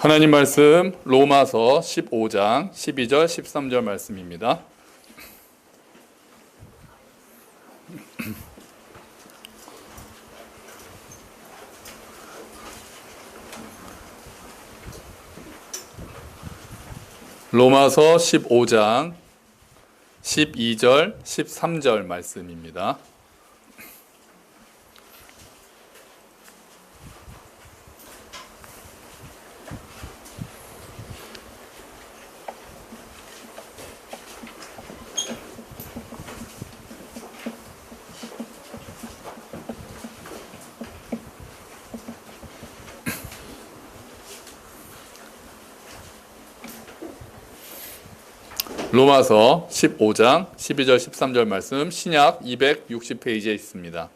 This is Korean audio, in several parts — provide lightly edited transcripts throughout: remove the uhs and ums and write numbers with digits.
하나님 말씀 로마서 15장 12절 13절 말씀입니다. 로마서 15장 12절 13절 말씀입니다. 로마서 15장 12절 13절 말씀 신약 260페이지에 있습니다.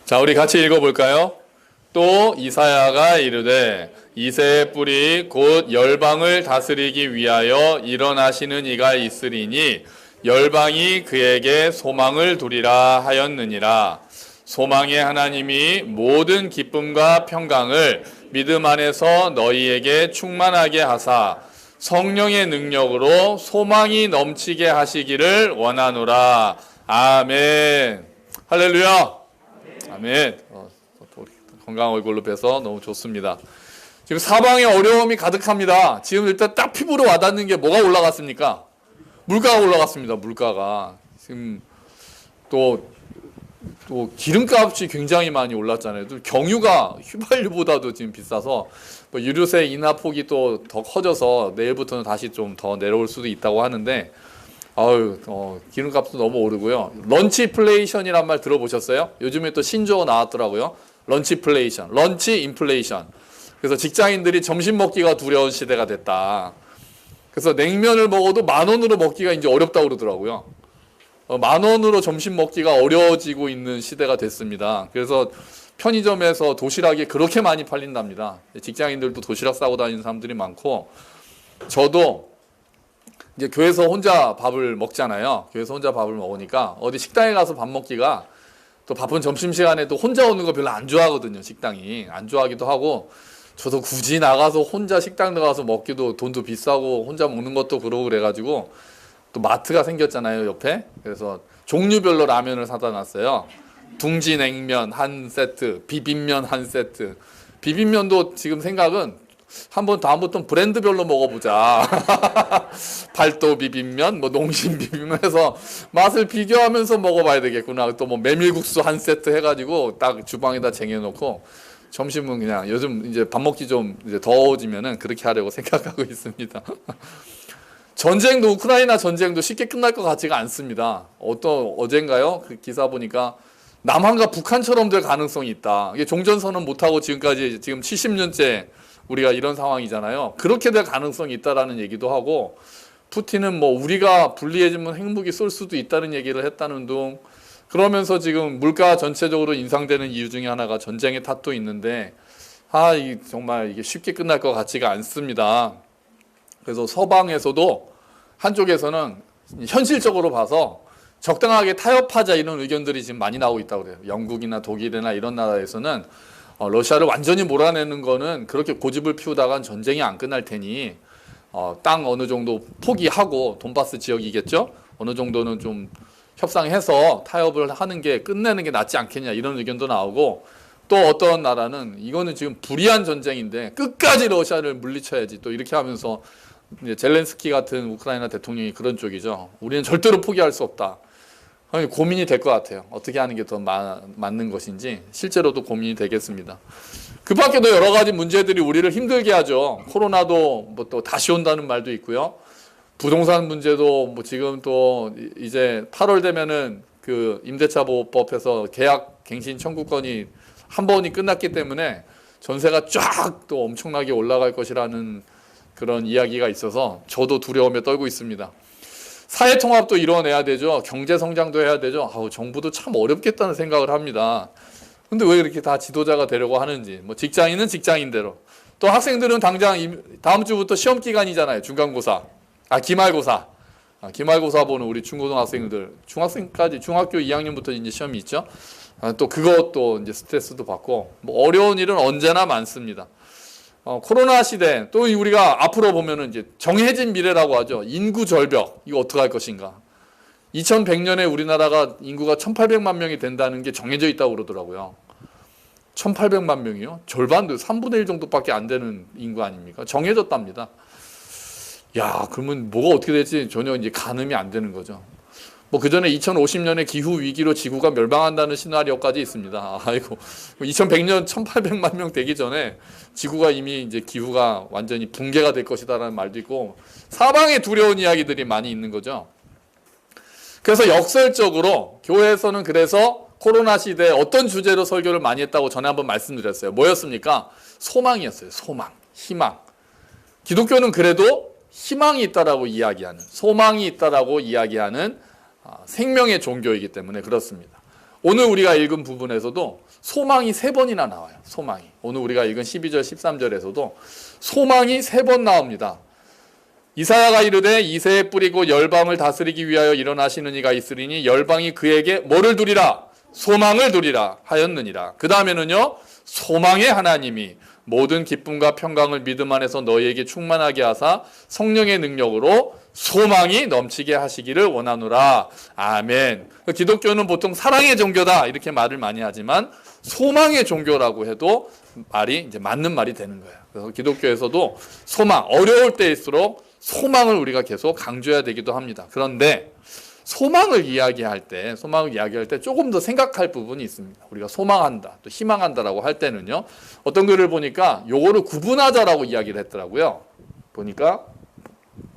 자, 우리 같이 읽어볼까요? 또 이사야가 이르되 이새의 뿔이 곧 열방을 다스리기 위하여 일어나시는 이가 있으리니 열방이 그에게 소망을 두리라 하였느니라. 소망의 하나님이 모든 기쁨과 평강을 믿음 안에서 너희에게 충만하게 하사 성령의 능력으로 소망이 넘치게 하시기를 원하노라. 아멘. 할렐루야. 아멘. 건강한 얼굴로 뵈서 너무 좋습니다. 지금 사방에 어려움이 가득합니다. 지금 일단 딱 피부로 와닿는 게 뭐가 올라갔습니까? 물가가 올라갔습니다. 물가가. 지금 또 기름값이 굉장히 많이 올랐잖아요. 또 경유가 휘발유보다도 지금 비싸서 뭐 유류세 인하폭이 또 더 커져서 내일부터는 다시 좀 더 내려올 수도 있다고 하는데 기름값도 너무 오르고요. 런치플레이션이란 말 들어보셨어요? 요즘에 또 신조어 나왔더라고요. 런치플레이션, 런치 인플레이션. 그래서 직장인들이 점심 먹기가 두려운 시대가 됐다. 그래서 냉면을 먹어도 10,000원으로 먹기가 이제 어렵다고 그러더라고요. 10,000원으로 점심 먹기가 어려워지고 있는 시대가 됐습니다. 그래서 편의점에서 도시락이 그렇게 많이 팔린답니다. 직장인들도 도시락 싸고 다니는 사람들이 많고, 저도 이제 교회에서 혼자 밥을 먹잖아요. 교회에서 혼자 밥을 먹으니까 어디 식당에 가서 밥 먹기가, 또 바쁜 점심시간에 또 혼자 오는 거 별로 안 좋아하거든요. 식당이 안 좋아하기도 하고, 저도 굳이 나가서 혼자 식당 들어가서 먹기도 돈도 비싸고 혼자 먹는 것도 그러고 그래가지고 또 마트가 생겼잖아요, 옆에. 그래서 종류별로 라면을 사다 놨어요. 둥지 냉면 한 세트, 비빔면 한 세트. 비빔면도 지금 생각은 한번 다음부터는 브랜드별로 먹어보자. 팔도 비빔면, 뭐 농심 비빔면 해서 맛을 비교하면서 먹어봐야 되겠구나. 또 뭐 메밀국수 한 세트 해가지고 딱 주방에다 쟁여놓고 점심은 그냥 요즘 이제 밥 먹기 좀 이제 더워지면은 그렇게 하려고 생각하고 있습니다. 전쟁도 우크라이나 전쟁도 쉽게 끝날 것 같지가 않습니다. 어젠가요? 그 기사 보니까 남한과 북한처럼 될 가능성이 있다. 이게 종전선언 못하고 지금까지 지금 70년째 우리가 이런 상황이잖아요. 그렇게 될 가능성이 있다라는 얘기도 하고, 푸틴은 뭐 우리가 불리해지면 핵무기 쏠 수도 있다는 얘기를 했다는 둥. 그러면서 지금 물가 전체적으로 인상되는 이유 중에 하나가 전쟁의 탓도 있는데, 정말 이게 쉽게 끝날 것 같지가 않습니다. 그래서 서방에서도 한쪽에서는 현실적으로 봐서 적당하게 타협하자 이런 의견들이 지금 많이 나오고 있다고 그래요. 영국이나 독일이나 이런 나라에서는 러시아를 완전히 몰아내는 거는 그렇게 고집을 피우다간 전쟁이 안 끝날 테니 땅 어느 정도 포기하고, 돈바스 지역이겠죠? 어느 정도는 좀 협상해서 타협을 하는 게 끝내는 게 낫지 않겠냐 이런 의견도 나오고, 또 어떤 나라는 이거는 지금 불의한 전쟁인데 끝까지 러시아를 물리쳐야지 또 이렇게 하면서, 이제 젤렌스키 같은 우크라이나 대통령이 그런 쪽이죠. 우리는 절대로 포기할 수 없다. 고민이 될 것 같아요. 어떻게 하는 게 더 맞는 것인지 실제로도 고민이 되겠습니다. 그 밖에도 여러 가지 문제들이 우리를 힘들게 하죠. 코로나도 뭐 또 다시 온다는 말도 있고요. 부동산 문제도 뭐 지금 또 이제 8월 되면은 그 임대차 보호법에서 계약 갱신 청구권이 한 번이 끝났기 때문에 전세가 쫙 또 엄청나게 올라갈 것이라는 그런 이야기가 있어서 저도 두려움에 떨고 있습니다. 사회통합도 이뤄내야 되죠. 경제성장도 해야 되죠. 정부도 참 어렵겠다는 생각을 합니다. 근데 왜 이렇게 다 지도자가 되려고 하는지. 뭐 직장인은 직장인대로. 또 학생들은 당장 다음 주부터 시험 기간이잖아요. 중간고사. 기말고사. 기말고사 보는 우리 중고등학생들, 중학생까지 중학교 2학년부터 이제 시험이 있죠. 또 그것도 이제 스트레스도 받고 뭐 어려운 일은 언제나 많습니다. 코로나 시대 또 우리가 앞으로 보면은 이제 정해진 미래라고 하죠. 인구 절벽 이거 어떻게 할 것인가. 2100년에 우리나라가 인구가 1800만 명이 된다는 게 정해져 있다고 그러더라고요. 1800만 명이요? 절반도 3분의 1 정도밖에 안 되는 인구 아닙니까? 정해졌답니다. 야, 그러면 뭐가 어떻게 될지 전혀 이제 가늠이 안 되는 거죠. 뭐 그 전에 2050년에 기후 위기로 지구가 멸망한다는 시나리오까지 있습니다. 아이고, 2100년 1800만 명 되기 전에 지구가 이미 이제 기후가 완전히 붕괴가 될 것이다라는 말도 있고 사방에 두려운 이야기들이 많이 있는 거죠. 그래서 역설적으로 교회에서는 그래서 코로나 시대에 어떤 주제로 설교를 많이 했다고 전에 한번 말씀드렸어요. 뭐였습니까? 소망이었어요. 소망, 희망. 기독교는 그래도 희망이 있다라고 이야기하는, 소망이 있다라고 이야기하는 생명의 종교이기 때문에 그렇습니다. 오늘 우리가 읽은 부분에서도 소망이 3번이나 나와요. 소망이. 오늘 우리가 읽은 12절, 13절에서도 소망이 3번 나옵니다. 이사야가 이르되 이새에 뿌리고 열방을 다스리기 위하여 일어나시는 이가 있으리니 열방이 그에게 뭐를 두리라? 소망을 두리라 하였느니라. 그 다음에는요. 소망의 하나님이 모든 기쁨과 평강을 믿음 안에서 너희에게 충만하게 하사 성령의 능력으로 소망이 넘치게 하시기를 원하노라. 아멘. 기독교는 보통 사랑의 종교다 이렇게 말을 많이 하지만 소망의 종교라고 해도 말이 이제 맞는 말이 되는 거예요. 그래서 기독교에서도 소망, 어려울 때일수록 소망을 우리가 계속 강조해야 되기도 합니다. 그런데 소망을 이야기할 때 조금 더 생각할 부분이 있습니다. 우리가 소망한다, 또 희망한다라고 할 때는요. 어떤 글을 보니까 요거를 구분하자라고 이야기를 했더라고요. 보니까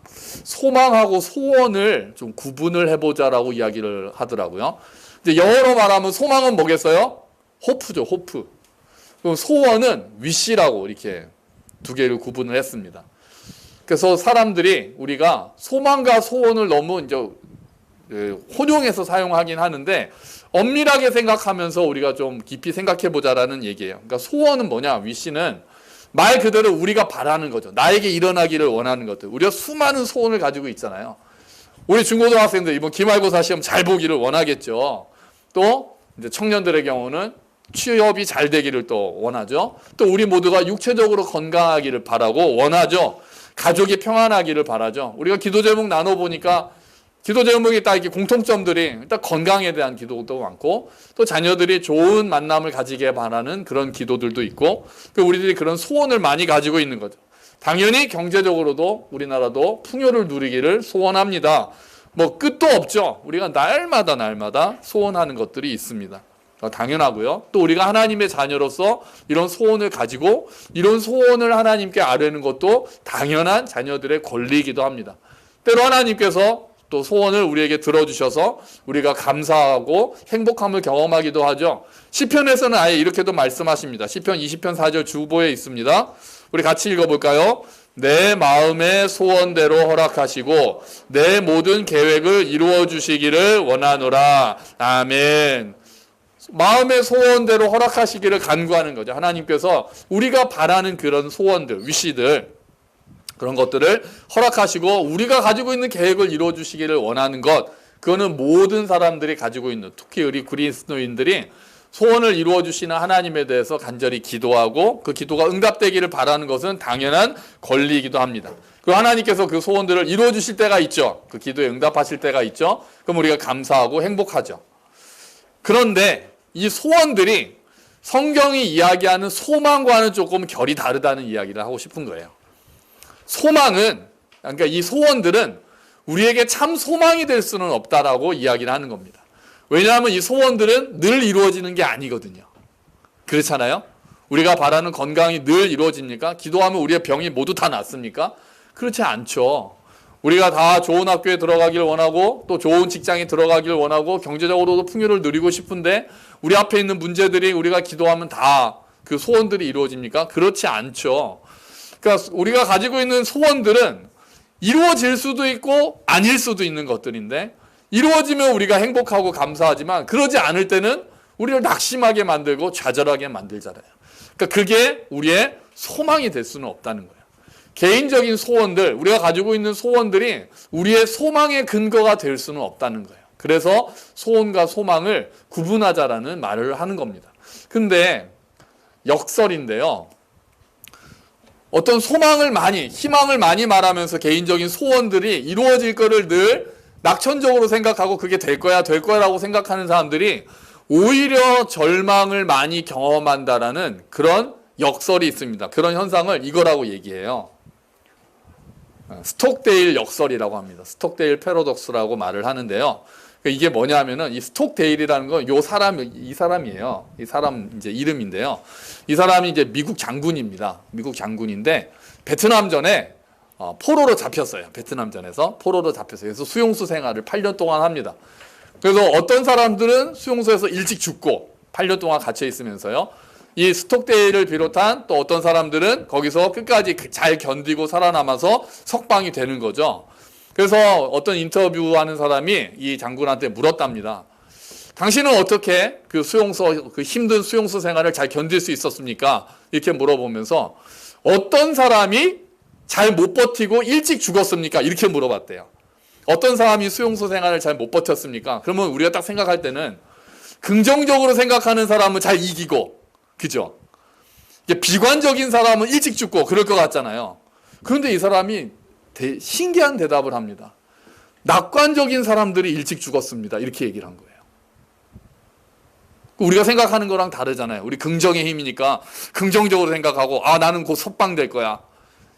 소망하고 소원을 좀 구분을 해보자라고 이야기를 하더라고요. 이제 영어로 말하면 소망은 뭐겠어요? 호프죠, 호프. 그럼 소원은 wish라고 이렇게 두 개를 구분을 했습니다. 그래서 사람들이 우리가 소망과 소원을 너무 이제 혼용해서 사용하긴 하는데 엄밀하게 생각하면서 우리가 좀 깊이 생각해 보자라는 얘기예요. 그러니까 소원은 뭐냐? wish는 말 그대로 우리가 바라는 거죠. 나에게 일어나기를 원하는 것들. 우리가 수많은 소원을 가지고 있잖아요. 우리 중고등학생들 이번 기말고사 시험 잘 보기를 원하겠죠. 또 이제 청년들의 경우는 취업이 잘 되기를 또 원하죠. 또 우리 모두가 육체적으로 건강하기를 바라고 원하죠. 가족이 평안하기를 바라죠. 우리가 기도 제목 나눠보니까 기도 제목이 딱 이렇게 공통점들이 일단 건강에 대한 기도도 많고 또 자녀들이 좋은 만남을 가지게 바라는 그런 기도들도 있고 우리들이 그런 소원을 많이 가지고 있는 거죠. 당연히 경제적으로도 우리나라도 풍요를 누리기를 소원합니다. 뭐 끝도 없죠. 우리가 날마다 소원하는 것들이 있습니다. 당연하고요. 또 우리가 하나님의 자녀로서 이런 소원을 가지고 이런 소원을 하나님께 아뢰는 것도 당연한 자녀들의 권리이기도 합니다. 때로 하나님께서 또 소원을 우리에게 들어주셔서 우리가 감사하고 행복함을 경험하기도 하죠. 시편에서는 아예 이렇게도 말씀하십니다. 시편 20편 4절 주보에 있습니다. 우리 같이 읽어볼까요? 내 마음의 소원대로 허락하시고 내 모든 계획을 이루어 주시기를 원하노라. 아멘. 마음의 소원대로 허락하시기를 간구하는 거죠. 하나님께서 우리가 바라는 그런 소원들, 위시들 그런 것들을 허락하시고 우리가 가지고 있는 계획을 이루어 주시기를 원하는 것, 그거는 모든 사람들이 가지고 있는, 특히 우리 그리스도인들이 소원을 이루어 주시는 하나님에 대해서 간절히 기도하고 그 기도가 응답되기를 바라는 것은 당연한 권리이기도 합니다. 그 하나님께서 그 소원들을 이루어 주실 때가 있죠. 그 기도에 응답하실 때가 있죠. 그럼 우리가 감사하고 행복하죠. 그런데 이 소원들이 성경이 이야기하는 소망과는 조금 결이 다르다는 이야기를 하고 싶은 거예요. 소망은, 그러니까 이 소원들은 우리에게 참 소망이 될 수는 없다라고 이야기를 하는 겁니다. 왜냐하면 이 소원들은 늘 이루어지는 게 아니거든요. 그렇잖아요? 우리가 바라는 건강이 늘 이루어집니까? 기도하면 우리의 병이 모두 다 낫습니까? 그렇지 않죠. 우리가 다 좋은 학교에 들어가길 원하고 또 좋은 직장에 들어가길 원하고 경제적으로도 풍요를 누리고 싶은데 우리 앞에 있는 문제들이 우리가 기도하면 다 그 소원들이 이루어집니까? 그렇지 않죠. 그러니까 우리가 가지고 있는 소원들은 이루어질 수도 있고 아닐 수도 있는 것들인데 이루어지면 우리가 행복하고 감사하지만 그러지 않을 때는 우리를 낙심하게 만들고 좌절하게 만들잖아요. 그러니까 그게 우리의 소망이 될 수는 없다는 거예요. 개인적인 소원들, 우리가 가지고 있는 소원들이 우리의 소망의 근거가 될 수는 없다는 거예요. 그래서 소원과 소망을 구분하자라는 말을 하는 겁니다. 근데 역설인데요. 어떤 소망을 많이, 희망을 많이 말하면서 개인적인 소원들이 이루어질 거를 늘 낙천적으로 생각하고 그게 될 거야라고 생각하는 사람들이 오히려 절망을 많이 경험한다라는 그런 역설이 있습니다. 그런 현상을 이거라고 얘기해요. 스톡데일 역설이라고 합니다. 스톡데일 패러독스라고 말을 하는데요. 이게 뭐냐면은 이 스톡데일이라는 건 이 사람이에요. 이 사람 이제 이름인데요. 이 사람이 이제 미국 장군입니다. 미국 장군인데 베트남전에 포로로 잡혔어요. 베트남전에서 포로로 잡혔어요. 그래서 수용소 생활을 8년 동안 합니다. 그래서 어떤 사람들은 수용소에서 일찍 죽고 8년 동안 갇혀 있으면서요. 이 스톡데일을 비롯한 또 어떤 사람들은 거기서 끝까지 잘 견디고 살아남아서 석방이 되는 거죠. 그래서 어떤 인터뷰하는 사람이 이 장군한테 물었답니다. 당신은 어떻게 그 힘든 수용소 생활을 잘 견딜 수 있었습니까? 이렇게 물어보면서 어떤 사람이 잘 못 버티고 일찍 죽었습니까? 이렇게 물어봤대요. 어떤 사람이 수용소 생활을 잘 못 버텼습니까? 그러면 우리가 딱 생각할 때는 긍정적으로 생각하는 사람은 잘 이기고, 그죠? 비관적인 사람은 일찍 죽고 그럴 것 같잖아요. 그런데 이 사람이 신기한 대답을 합니다. 낙관적인 사람들이 일찍 죽었습니다. 이렇게 얘기를 한 거예요. 우리가 생각하는 거랑 다르잖아요. 우리 긍정의 힘이니까 긍정적으로 생각하고 나는 곧 석방될 거야.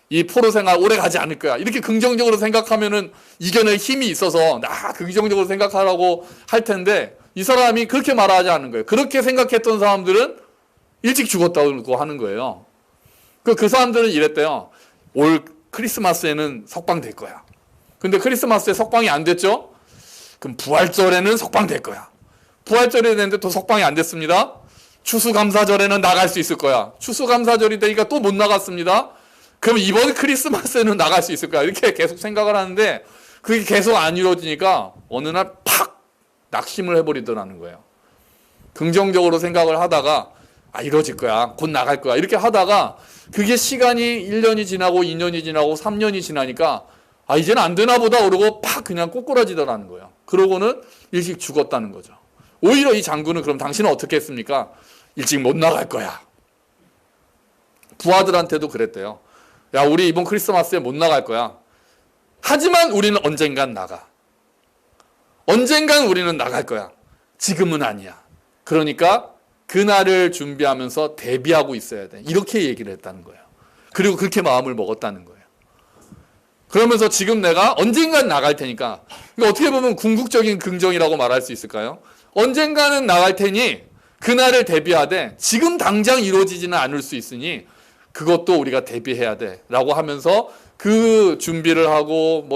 이 포로 생활 오래 가지 않을 거야. 이렇게 긍정적으로 생각하면은 이겨낼 힘이 있어서 긍정적으로 생각하라고 할 텐데 이 사람이 그렇게 말하지 않는 거예요. 그렇게 생각했던 사람들은 일찍 죽었다고 하는 거예요. 그 사람들은 이랬대요. 올 크리스마스에는 석방될 거야. 근데 크리스마스에 석방이 안 됐죠? 그럼 부활절에는 석방될 거야. 부활절이 됐는데 또 석방이 안 됐습니다. 추수감사절에는 나갈 수 있을 거야. 추수감사절이 되니까 또 못 나갔습니다. 그럼 이번 크리스마스에는 나갈 수 있을 거야. 이렇게 계속 생각을 하는데 그게 계속 안 이루어지니까 어느 날 팍 낙심을 해버리더라는 거예요. 긍정적으로 생각을 하다가 이루어질 거야. 곧 나갈 거야. 이렇게 하다가 그게 시간이 1년이 지나고 2년이 지나고 3년이 지나니까 이제는 안 되나 보다 그러고 팍 그냥 꼬꾸라지더라는 거예요. 그러고는 일찍 죽었다는 거죠. 오히려 이 장군은 그럼 당신은 어떻게 했습니까? 일찍 못 나갈 거야. 부하들한테도 그랬대요. 야, 우리 이번 크리스마스에 못 나갈 거야. 하지만 우리는 언젠간 나가. 언젠간 우리는 나갈 거야. 지금은 아니야. 그러니까 그날을 준비하면서 대비하고 있어야 돼. 이렇게 얘기를 했다는 거예요. 그리고 그렇게 마음을 먹었다는 거예요. 그러면서 지금 내가 언젠간 나갈 테니까, 그러니까 어떻게 보면 궁극적인 긍정이라고 말할 수 있을까요? 언젠가는 나갈 테니 그날을 대비하되 지금 당장 이루어지지는 않을 수 있으니 그것도 우리가 대비해야 돼 라고 하면서 그 준비를 하고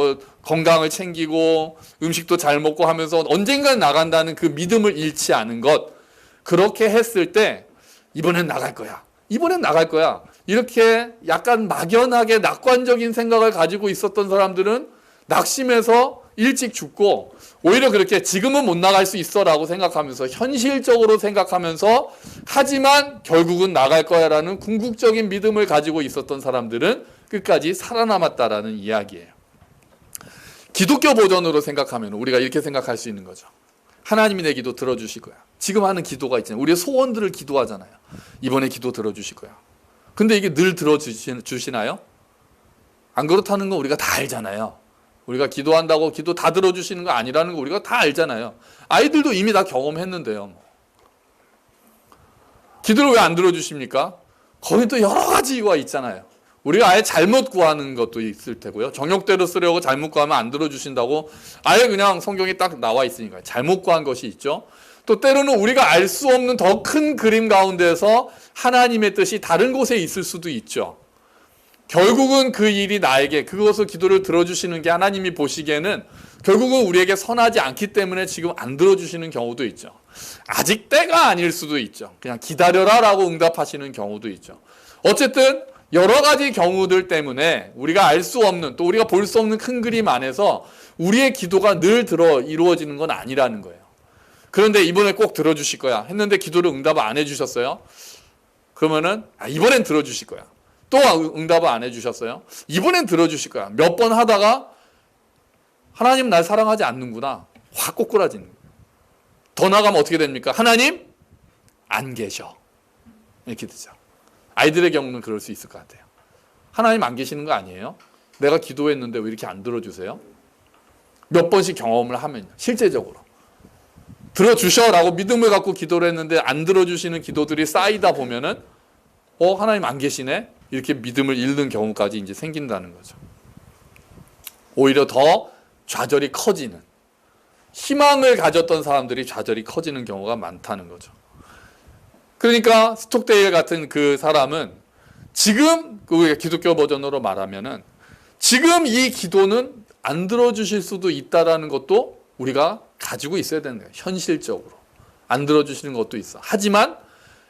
건강을 챙기고 음식도 잘 먹고 하면서 언젠간 나간다는 그 믿음을 잃지 않은 것, 그렇게 했을 때 이번엔 나갈 거야. 이번엔 나갈 거야. 이렇게 약간 막연하게 낙관적인 생각을 가지고 있었던 사람들은 낙심해서 일찍 죽고 오히려 그렇게 지금은 못 나갈 수 있어 라고 생각하면서 현실적으로 생각하면서 하지만 결국은 나갈 거야 라는 궁극적인 믿음을 가지고 있었던 사람들은 끝까지 살아남았다라는 이야기예요. 기독교 버전으로 생각하면 우리가 이렇게 생각할 수 있는 거죠. 하나님이 내 기도 들어주실 거야. 지금 하는 기도가 있잖아요. 우리의 소원들을 기도하잖아요. 이번에 기도 들어주실 거야. 근데 이게 늘 들어주시나요? 안 그렇다는 건 우리가 다 알잖아요. 우리가 기도한다고 기도 다 들어주시는 거 아니라는 거 우리가 다 알잖아요. 아이들도 이미 다 경험했는데요. 기도를 왜 안 들어주십니까? 거기 또 여러 가지 이유가 있잖아요. 우리가 아예 잘못 구하는 것도 있을 테고요. 정욕대로 쓰려고 잘못 구하면 안 들어주신다고 아예 그냥 성경에 딱 나와 있으니까요. 잘못 구한 것이 있죠. 또 때로는 우리가 알 수 없는 더 큰 그림 가운데서 하나님의 뜻이 다른 곳에 있을 수도 있죠. 결국은 그 일이 나에게 그것을 기도를 들어주시는 게 하나님이 보시기에는 결국은 우리에게 선하지 않기 때문에 지금 안 들어주시는 경우도 있죠. 아직 때가 아닐 수도 있죠. 그냥 기다려라 라고 응답하시는 경우도 있죠. 어쨌든 여러 가지 경우들 때문에 우리가 알 수 없는, 또 우리가 볼 수 없는 큰 그림 안에서 우리의 기도가 늘 이루어지는 건 아니라는 거예요. 그런데 이번에 꼭 들어주실 거야 했는데 기도를 응답을 안 해주셨어요. 그러면은 이번엔 들어주실 거야. 또 응답을 안 해주셨어요. 이번엔 들어주실 거야. 몇 번 하다가 하나님 날 사랑하지 않는구나. 확 꼬꾸라지는 거예요. 더 나가면 어떻게 됩니까? 하나님 안 계셔. 이렇게 되죠. 아이들의 경우는 그럴 수 있을 것 같아요. 하나님 안 계시는 거 아니에요? 내가 기도했는데 왜 이렇게 안 들어주세요? 몇 번씩 경험을 하면요. 실제적으로. 들어주셔라고 믿음을 갖고 기도를 했는데 안 들어주시는 기도들이 쌓이다 보면은 하나님 안 계시네? 이렇게 믿음을 잃는 경우까지 이제 생긴다는 거죠. 오히려 더 좌절이 커지는, 희망을 가졌던 사람들이 좌절이 커지는 경우가 많다는 거죠. 그러니까 스톡데일 같은 그 사람은 지금 우리가 기독교 버전으로 말하면은 지금 이 기도는 안 들어주실 수도 있다라는 것도 우리가 가지고 있어야 되는 거예요. 현실적으로. 안 들어주시는 것도 있어. 하지만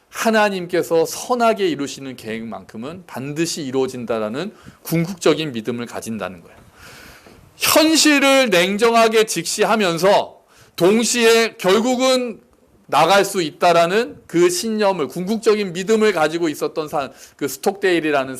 하나님께서 선하게 이루시는 계획만큼은 반드시 이루어진다라는 궁극적인 믿음을 가진다는 거예요. 현실을 냉정하게 직시하면서 동시에 결국은 나갈 수 있다라는 그 신념을, 궁극적인 믿음을 가지고 있었던 그 스톡데일이라는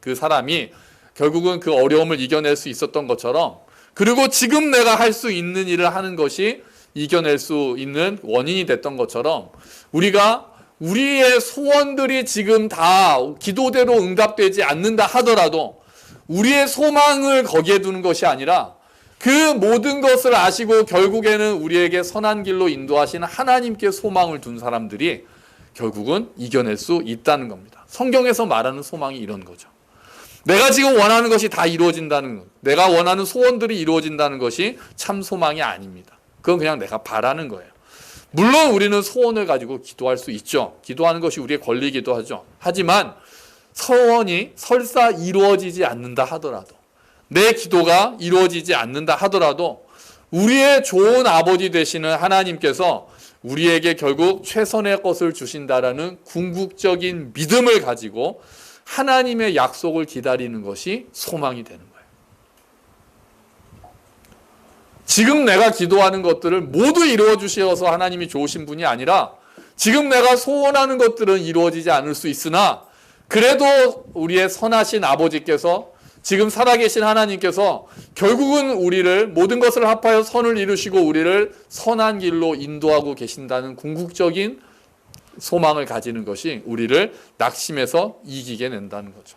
그 사람이 결국은 그 어려움을 이겨낼 수 있었던 것처럼, 그리고 지금 내가 할 수 있는 일을 하는 것이 이겨낼 수 있는 원인이 됐던 것처럼, 우리가 우리의 소원들이 지금 다 기도대로 응답되지 않는다 하더라도 우리의 소망을 거기에 두는 것이 아니라 그 모든 것을 아시고 결국에는 우리에게 선한 길로 인도하시는 하나님께 소망을 둔 사람들이 결국은 이겨낼 수 있다는 겁니다. 성경에서 말하는 소망이 이런 거죠. 내가 지금 원하는 것이 다 이루어진다는 것, 내가 원하는 소원들이 이루어진다는 것이 참 소망이 아닙니다. 그건 그냥 내가 바라는 거예요. 물론 우리는 소원을 가지고 기도할 수 있죠. 기도하는 것이 우리의 권리이기도 하죠. 하지만 소원이 설사 이루어지지 않는다 하더라도, 내 기도가 이루어지지 않는다 하더라도 우리의 좋은 아버지 되시는 하나님께서 우리에게 결국 최선의 것을 주신다라는 궁극적인 믿음을 가지고 하나님의 약속을 기다리는 것이 소망이 되는 거예요. 지금 내가 기도하는 것들을 모두 이루어 주셔서 하나님이 좋으신 분이 아니라 지금 내가 소원하는 것들은 이루어지지 않을 수 있으나 그래도 우리의 선하신 아버지께서, 지금 살아계신 하나님께서 결국은 우리를 모든 것을 합하여 선을 이루시고 우리를 선한 길로 인도하고 계신다는 궁극적인 소망을 가지는 것이 우리를 낙심해서 이기게 낸다는 거죠.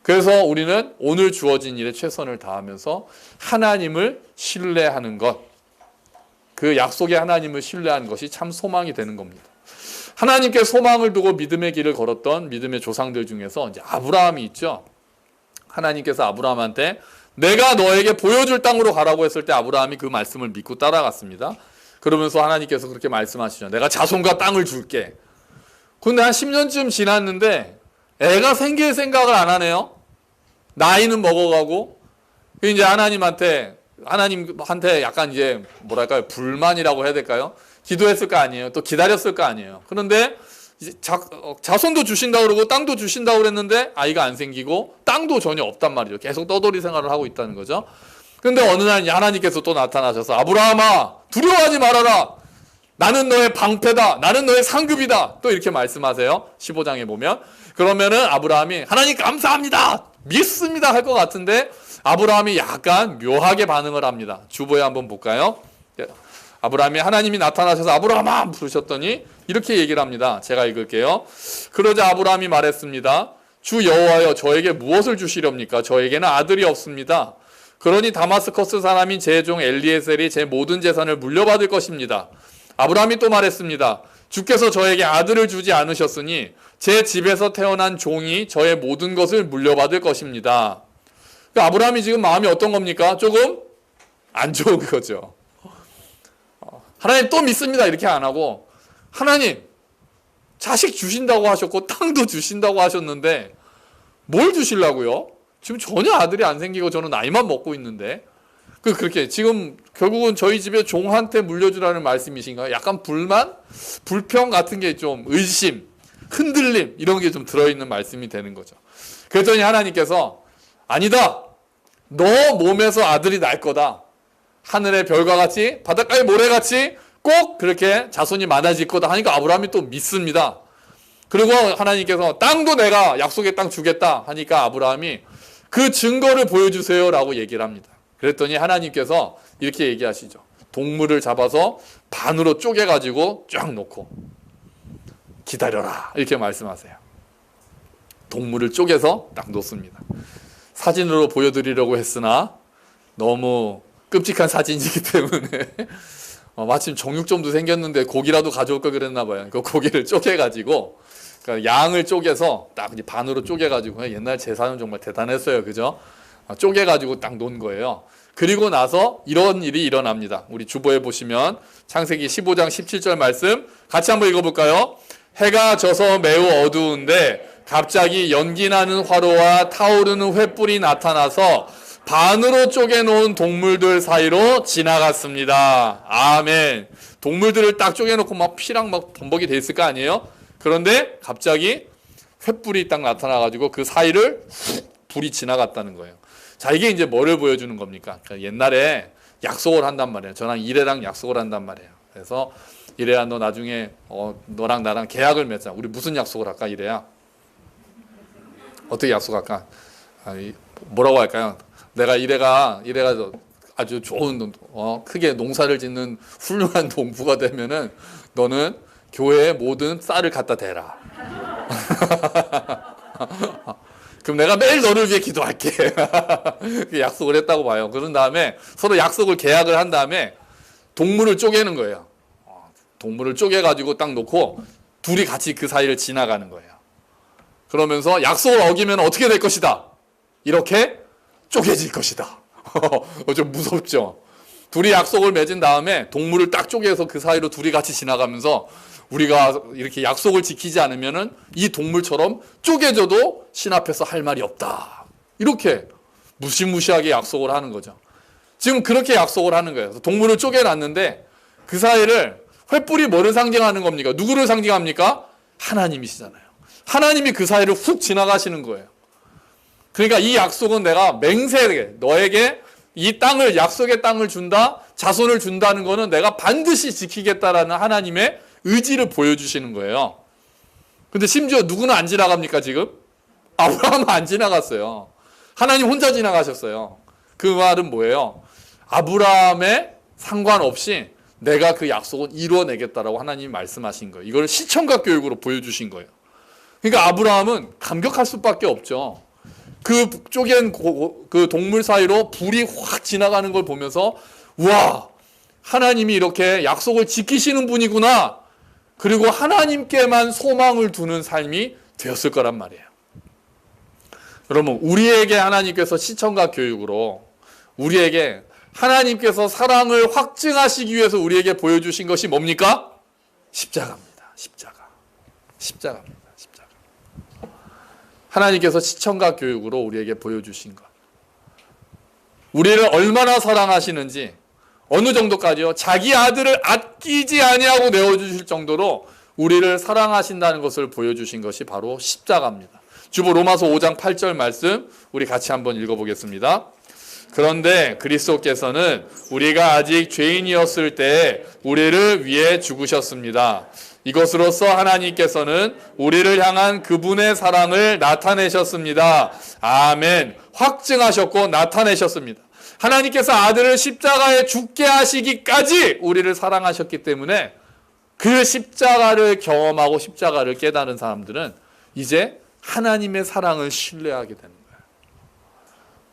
그래서 우리는 오늘 주어진 일에 최선을 다하면서 하나님을 신뢰하는 것, 그 약속의 하나님을 신뢰하는 것이 참 소망이 되는 겁니다. 하나님께 소망을 두고 믿음의 길을 걸었던 믿음의 조상들 중에서 이제 아브라함이 있죠. 하나님께서 아브라함한테 내가 너에게 보여줄 땅으로 가라고 했을 때 아브라함이 그 말씀을 믿고 따라갔습니다. 그러면서 하나님께서 그렇게 말씀하시죠. 내가 자손과 땅을 줄게. 근데 한 10년쯤 지났는데 애가 생길 생각을 안 하네요. 나이는 먹어가고. 이제 하나님한테 약간 이제 뭐랄까요, 불만이라고 해야 될까요? 기도했을 거 아니에요. 또 기다렸을 거 아니에요. 그런데 이제 자손도 주신다고 그러고 땅도 주신다고 그랬는데 아이가 안 생기고 땅도 전혀 없단 말이죠. 계속 떠돌이 생활을 하고 있다는 거죠. 그런데 어느 날 하나님께서 또 나타나셔서 아브라함아, 두려워하지 말아라. 나는 너의 방패다. 나는 너의 상급이다. 또 이렇게 말씀하세요. 15장에 보면. 그러면은 아브라함이 하나님 감사합니다, 믿습니다 할 것 같은데 아브라함이 약간 묘하게 반응을 합니다. 주보에 한번 볼까요? 아브라함이 하나님이 나타나셔서 아브라함아 부르셨더니 이렇게 얘기를 합니다. 제가 읽을게요. 그러자 아브라함이 말했습니다. 주 여호와여, 저에게 무엇을 주시렵니까? 저에게는 아들이 없습니다. 그러니 다마스커스 사람인 제 종 엘리에셀이 제 모든 재산을 물려받을 것입니다. 아브라함이 또 말했습니다. 주께서 저에게 아들을 주지 않으셨으니 제 집에서 태어난 종이 저의 모든 것을 물려받을 것입니다. 그러니까 아브라함이 지금 마음이 어떤 겁니까? 조금 안 좋은 거죠. 하나님 또 믿습니다 이렇게 안 하고, 하나님 자식 주신다고 하셨고 땅도 주신다고 하셨는데 뭘 주시려고요? 지금 전혀 아들이 안 생기고 저는 나이만 먹고 있는데, 그렇게 지금 결국은 저희 집에 종한테 물려주라는 말씀이신가요? 약간 불만? 불평 같은 게 좀, 의심, 흔들림 이런 게 좀 들어있는 말씀이 되는 거죠. 그랬더니 하나님께서 아니다, 너 몸에서 아들이 날 거다. 하늘의 별과 같이 바닷가의 모래같이 꼭 그렇게 자손이 많아질 거다 하니까 아브라함이 또 믿습니다. 그리고 하나님께서 땅도 내가 약속의 땅 주겠다 하니까 아브라함이 그 증거를 보여주세요 라고 얘기를 합니다. 그랬더니 하나님께서 이렇게 얘기하시죠. 동물을 잡아서 반으로 쪼개가지고 쫙 놓고 기다려라 이렇게 말씀하세요. 동물을 쪼개서 딱 놓습니다. 사진으로 보여드리려고 했으나 너무 끔찍한 사진이기 때문에 마침 정육점도 생겼는데 고기라도 가져올 걸 그랬나 봐요. 그 고기를 쪼개가지고 그러니까 양을 쪼개서 딱 반으로 쪼개가지고 옛날 제사는 정말 대단했어요. 그죠? 쪼개가지고 딱 놓은 거예요. 그리고 나서 이런 일이 일어납니다. 우리 주보에 보시면 창세기 15장 17절 말씀 같이 한번 읽어볼까요? 해가 져서 매우 어두운데 갑자기 연기나는 화로와 타오르는 횃불이 나타나서 반으로 쪼개놓은 동물들 사이로 지나갔습니다. 아멘. 동물들을 딱 쪼개놓고 막 피랑 막 범벅이 돼 있을 거 아니에요? 그런데 갑자기 횃불이 딱 나타나가지고 그 사이를 불이 지나갔다는 거예요. 자, 이게 이제 뭐를 보여주는 겁니까? 그러니까 옛날에 약속을 한단 말이에요. 저랑 이래랑 약속을 한단 말이에요. 그래서 이래야 너 나중에 너랑 나랑 계약을 맺자. 우리 무슨 약속을 할까 이래야? 어떻게 약속할까? 뭐라고 할까요? 내가 이래가 아주 좋은 크게 농사를 짓는 훌륭한 농부가 되면은 너는 교회에 모든 쌀을 갖다 대라. 그럼 내가 매일 너를 위해 기도할게. 약속을 했다고 봐요. 그런 다음에 서로 약속을 계약을 한 다음에 동물을 쪼개는 거예요. 동물을 쪼개가지고 딱 놓고 둘이 같이 그 사이를 지나가는 거예요. 그러면서 약속을 어기면 어떻게 될 것이다. 이렇게 쪼개질 것이다. 좀 무섭죠. 둘이 약속을 맺은 다음에 동물을 딱 쪼개서 그 사이로 둘이 같이 지나가면서 우리가 이렇게 약속을 지키지 않으면은 이 동물처럼 쪼개져도 신 앞에서 할 말이 없다. 이렇게 무시무시하게 약속을 하는 거죠. 지금 그렇게 약속을 하는 거예요. 동물을 쪼개놨는데 그 사이를 횃불이 뭐를 상징하는 겁니까? 누구를 상징합니까? 하나님이시잖아요. 하나님이 그 사이를 훅 지나가시는 거예요. 그러니까 이 약속은 내가 맹세하게 너에게 이 땅을 약속의 땅을 준다, 자손을 준다는 거는 내가 반드시 지키겠다라는 하나님의 의지를 보여주시는 거예요. 근데 심지어 누구는 안 지나갑니까 지금? 아브라함은 안 지나갔어요. 하나님 혼자 지나가셨어요. 그 말은 뭐예요? 아브라함에 상관없이 내가 그 약속은 이루어내겠다라고 하나님이 말씀하신 거예요. 이걸 시청각 교육으로 보여주신 거예요. 그러니까 아브라함은 감격할 수밖에 없죠. 그 쪼갠 그 동물 사이로 불이 확 지나가는 걸 보면서 와, 하나님이 이렇게 약속을 지키시는 분이구나. 그리고 하나님께만 소망을 두는 삶이 되었을 거란 말이에요. 여러분, 우리에게 하나님께서 시청각 교육으로 우리에게 하나님께서 사랑을 확증하시기 위해서 우리에게 보여주신 것이 뭡니까? 십자가입니다. 십자가입니다. 하나님께서 시청각 교육으로 우리에게 보여주신 것. 우리를 얼마나 사랑하시는지 어느 정도까지요? 자기 아들을 아끼지 아니하고 내어주실 정도로 우리를 사랑하신다는 것을 보여주신 것이 바로 십자가입니다. 주보 로마서 5장 8절 말씀 우리 같이 한번 읽어보겠습니다. 그런데 그리스도께서는 우리가 아직 죄인이었을 때 우리를 위해 죽으셨습니다. 이것으로써 하나님께서는 우리를 향한 그분의 사랑을 나타내셨습니다. 아멘. 확증하셨고 나타내셨습니다. 하나님께서 아들을 십자가에 죽게 하시기까지 우리를 사랑하셨기 때문에 그 십자가를 경험하고 십자가를 깨달은 사람들은 이제 하나님의 사랑을 신뢰하게 되는 거예요.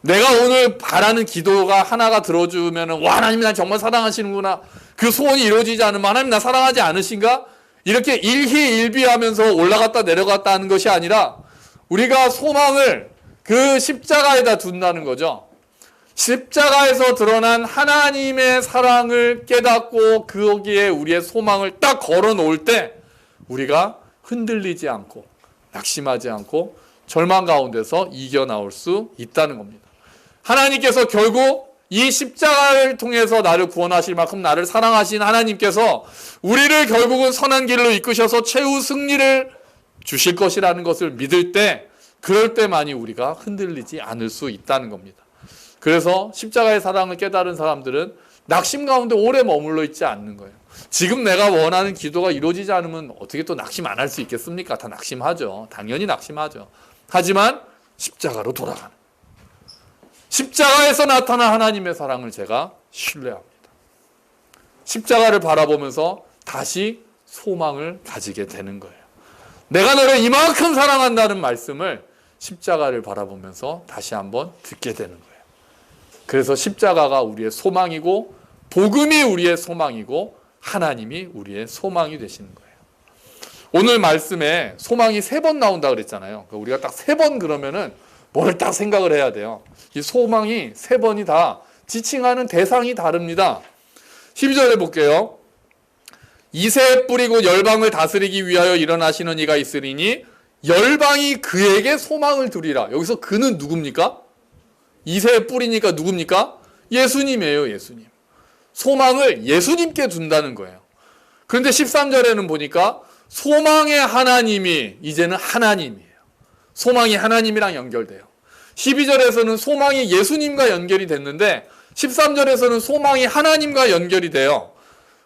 내가 오늘 바라는 기도가 하나가 들어주면 와, 하나님 난 정말 사랑하시는구나. 그 소원이 이루어지지 않으면 하나님 나 사랑하지 않으신가? 이렇게 일희일비하면서 올라갔다 내려갔다 하는 것이 아니라 우리가 소망을 그 십자가에다 둔다는 거죠. 십자가에서 드러난 하나님의 사랑을 깨닫고 거기에 우리의 소망을 딱 걸어 놓을 때 우리가 흔들리지 않고 낙심하지 않고 절망 가운데서 이겨나올 수 있다는 겁니다. 하나님께서 결국 이 십자가를 통해서 나를 구원하실 만큼 나를 사랑하신 하나님께서 우리를 결국은 선한 길로 이끄셔서 최후 승리를 주실 것이라는 것을 믿을 때 그럴 때만이 우리가 흔들리지 않을 수 있다는 겁니다. 그래서 십자가의 사랑을 깨달은 사람들은 낙심 가운데 오래 머물러 있지 않는 거예요. 지금 내가 원하는 기도가 이루어지지 않으면 어떻게 또 낙심 안 할 수 있겠습니까? 다 낙심하죠. 당연히 낙심하죠. 하지만 십자가로 돌아가는, 십자가에서 나타난 하나님의 사랑을 제가 신뢰합니다. 십자가를 바라보면서 다시 소망을 가지게 되는 거예요. 내가 너를 이만큼 사랑한다는 말씀을 십자가를 바라보면서 다시 한번 듣게 되는 거예요. 그래서 십자가가 우리의 소망이고, 복음이 우리의 소망이고, 하나님이 우리의 소망이 되시는 거예요. 오늘 말씀에 소망이 3번 나온다 그랬잖아요. 우리가 딱 3번 그러면은 뭘 딱 생각을 해야 돼요. 이 소망이 3번이 다 지칭하는 대상이 다릅니다. 12절에 볼게요. 이새에 뿌리고 열방을 다스리기 위하여 일어나시는 이가 있으리니 열방이 그에게 소망을 두리라. 여기서 그는 누굽니까? 이새에 뿌리니까 누굽니까? 예수님이에요. 예수님. 소망을 예수님께 둔다는 거예요. 그런데 13절에는 보니까 소망의 하나님이 이제는 하나님이에요. 소망이 하나님이랑 연결돼요. 12절에서는 소망이 예수님과 연결이 됐는데 13절에서는 소망이 하나님과 연결이 돼요.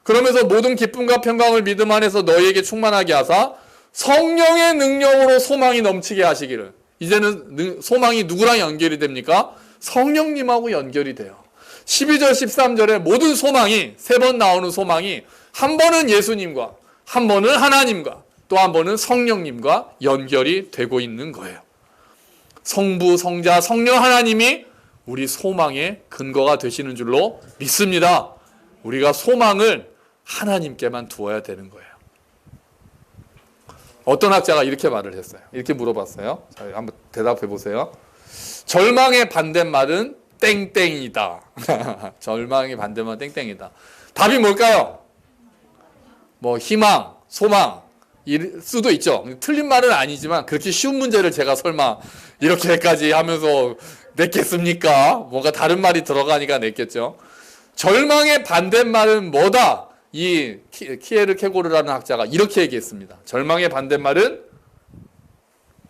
그러면서 모든 기쁨과 평강을 믿음 안에서 너희에게 충만하게 하사 성령의 능력으로 소망이 넘치게 하시기를. 이제는 소망이 누구랑 연결이 됩니까? 성령님하고 연결이 돼요. 12절 13절에 모든 소망이 3번 나오는 소망이 한 번은 예수님과 한 번은 하나님과 또 한 번은 성령님과 연결이 되고 있는 거예요. 성부, 성자, 성령 하나님이 우리 소망의 근거가 되시는 줄로 믿습니다. 우리가 소망을 하나님께만 두어야 되는 거예요. 어떤 학자가 이렇게 말을 했어요. 이렇게 물어봤어요. 자, 한번 대답해 보세요. 절망의 반대말은 땡땡이다. 절망의 반대말은 땡땡이다. 답이 뭘까요? 뭐 희망, 소망 일 수도 있죠. 틀린 말은 아니지만 그렇게 쉬운 문제를 제가 설마 이렇게까지 하면서 냈겠습니까? 뭔가 다른 말이 들어가니까 냈겠죠. 절망의 반대말은 뭐다? 이 키에르 케고르라는 학자가 이렇게 얘기했습니다. 절망의 반대말은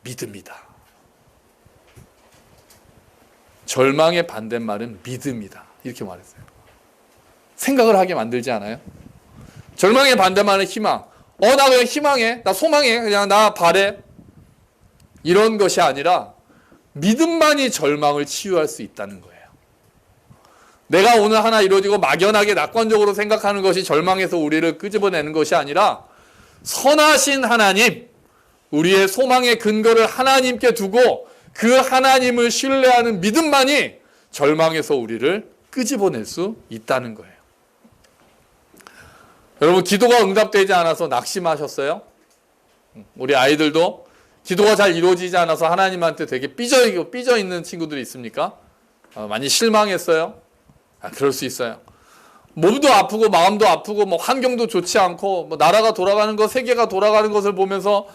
믿음이다. 절망의 반대말은 믿음이다. 이렇게 말했어요. 생각을 하게 만들지 않아요? 절망의 반대말은 희망. 나 그냥 희망해. 나 소망해. 그냥 나 바래. 이런 것이 아니라 믿음만이 절망을 치유할 수 있다는 거예요. 내가 오늘 하나 이루어지고 막연하게 낙관적으로 생각하는 것이 절망에서 우리를 끄집어내는 것이 아니라 선하신 하나님, 우리의 소망의 근거를 하나님께 두고 그 하나님을 신뢰하는 믿음만이 절망에서 우리를 끄집어낼 수 있다는 거예요. 여러분, 기도가 응답되지 않아서 낙심하셨어요? 우리 아이들도 기도가 잘 이루어지지 않아서 하나님한테 되게 삐져 있는 친구들이 있습니까? 많이 실망했어요? 그럴 수 있어요. 몸도 아프고 마음도 아프고 뭐 환경도 좋지 않고 뭐 나라가 돌아가는 것, 세계가 돌아가는 것을 보면서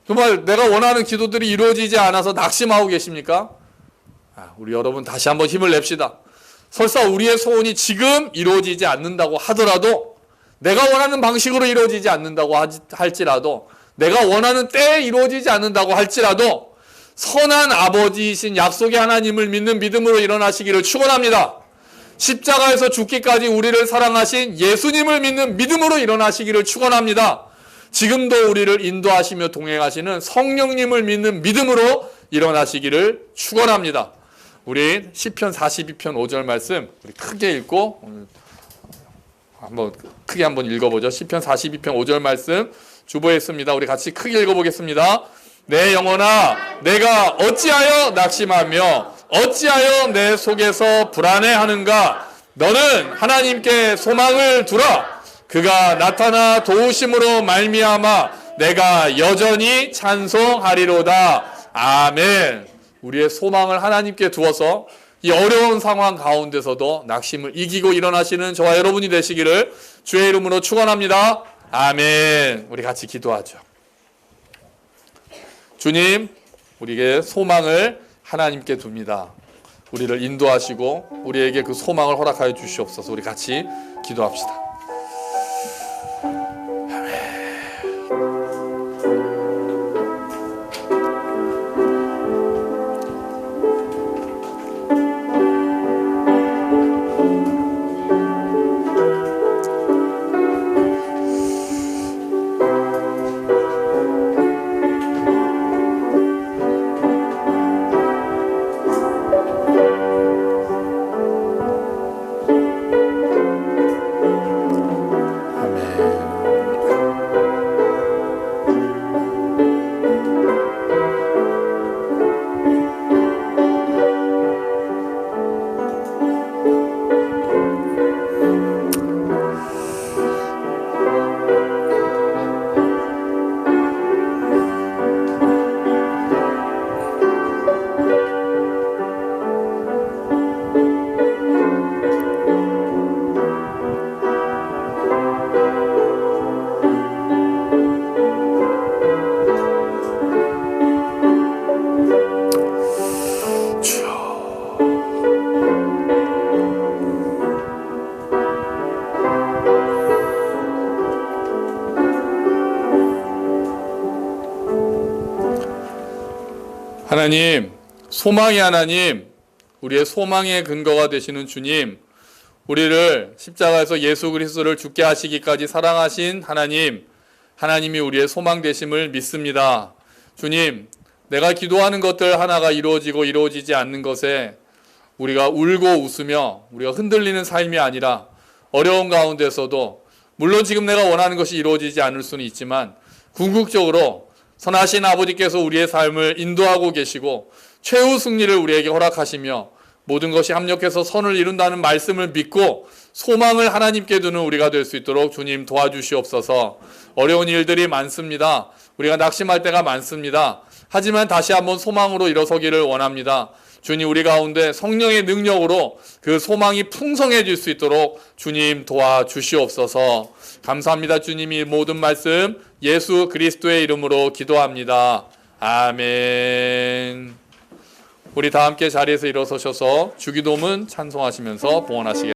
정말 내가 원하는 기도들이 이루어지지 않아서 낙심하고 계십니까? 우리 여러분 다시 한번 힘을 냅시다. 설사 우리의 소원이 지금 이루어지지 않는다고 하더라도, 내가 원하는 방식으로 이루어지지 않는다고 할지라도, 내가 원하는 때에 이루어지지 않는다고 할지라도 선한 아버지이신 약속의 하나님을 믿는 믿음으로 일어나시기를 축원합니다. 십자가에서 죽기까지 우리를 사랑하신 예수님을 믿는 믿음으로 일어나시기를 축원합니다. 지금도 우리를 인도하시며 동행하시는 성령님을 믿는 믿음으로 일어나시기를 축원합니다. 우리 시편 42편 5절 말씀 우리 크게 읽고 오늘 크게 한번 읽어보죠. 시편 42편 5절 말씀 주보했습니다. 우리 같이 크게 읽어보겠습니다. 내 영혼아, 내가 어찌하여 낙심하며 어찌하여 내 속에서 불안해하는가? 너는 하나님께 소망을 두라. 그가 나타나 도우심으로 말미암아 내가 여전히 찬송하리로다. 아멘. 우리의 소망을 하나님께 두어서 이 어려운 상황 가운데서도 낙심을 이기고 일어나시는 저와 여러분이 되시기를 주의 이름으로 축원합니다. 아멘. 우리 같이 기도하죠. 주님, 우리에게 소망을 하나님께 둡니다. 우리를 인도하시고 우리에게 그 소망을 허락하여 주시옵소서. 우리 같이 기도합시다. 하나님, 소망의 하나님, 우리의 소망의 근거가 되시는 주님, 우리를 십자가에서 예수 그리스도를 죽게 하시기까지 사랑하신 하나님, 하나님이 우리의 소망 되심을 믿습니다. 주님, 내가 기도하는 것들 하나가 이루어지고 이루어지지 않는 것에 우리가 울고 웃으며 우리가 흔들리는 삶이 아니라 어려운 가운데서도 물론 지금 내가 원하는 것이 이루어지지 않을 수는 있지만 궁극적으로 선하신 아버지께서 우리의 삶을 인도하고 계시고 최후 승리를 우리에게 허락하시며 모든 것이 합력해서 선을 이룬다는 말씀을 믿고 소망을 하나님께 두는 우리가 될 수 있도록 주님 도와주시옵소서. 어려운 일들이 많습니다. 우리가 낙심할 때가 많습니다. 하지만 다시 한번 소망으로 일어서기를 원합니다. 주님, 우리 가운데 성령의 능력으로 그 소망이 풍성해질 수 있도록 주님 도와주시옵소서. 감사합니다. 주님이 모든 말씀 예수 그리스도의 이름으로 기도합니다. 아멘. 우리 다 함께 자리에서 일어서셔서 주기도문 찬송하시면서 봉헌하시겠습니다.